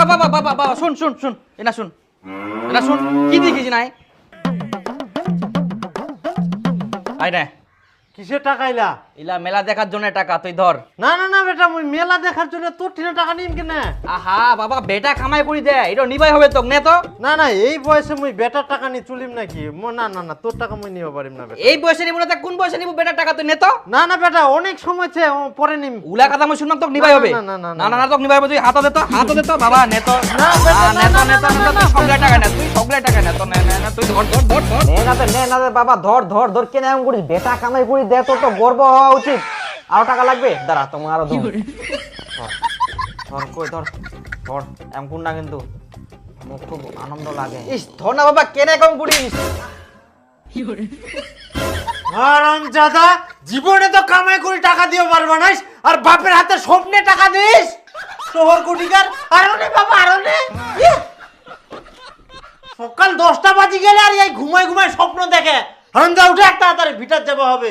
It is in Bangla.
বাবা বাবা বাবা শুন শুন শুন এটা শুন কি দেখিস নাই আই না কিসের টাকা ইলা? ইলা মেলা দেখার জন্য টাকা তুই ধর। না না না বেটা, মুই মেলা দেখার জন্য তোর ঠিনা টাকা নিম কেন? আহা বাবা বেটা কামাই করে দে, এটা নিবাই হবে তোক নে তো। না না, এই বয়সে মুই বেটার টাকা নি চুলিম নাকি? না না না, তোর টাকা মুই নিব পারিম না বেটা। এই বয়সে নিব না তা কোন বয়সে নিব বেটার টাকা তুই নে তো। না না বেটা, অনেক সময় আছে, পরে নিম। উলা কথা মই শুনলাম তোক নিবাই হবে। না না না না না না তোক নিবাই হবে, তুই হাত দে তো বাবা নে তো। না বেটা, নে তো নে তো তুই সগলা টাকা নে, তুই সগলা টাকা নে তো। নে নে না তুই ধর ধর ধর ধর। নে না বাবা, ধর ধর ধর, কেন এমন করিস? বেটা কামাই করি দে, তোর তো গর্ব হওয়া উচিত। আরো টাকা লাগবে? দাঁড়া, তোমার আরো ধর ধর কই ধর ধর, এমন না কিন্তু আমার খুব আনন্দ লাগে। ইস ধর না বাবা, কেন কম করিস? আরাম জাদা, জীবনে তো কামাই করে টাকা দিও পারবা না, আর বাপের হাতে স্বপ্নে টাকা দিস। শহর কোটিকার আরনে বাবা, আরনে সকাল 10টা বাজি গেলে আর এই ঘুমায় ঘুমায় স্বপ্ন দেখে। হারাম যা, উঠে তাড়াতাড়ি ভিটার যাবো হবে।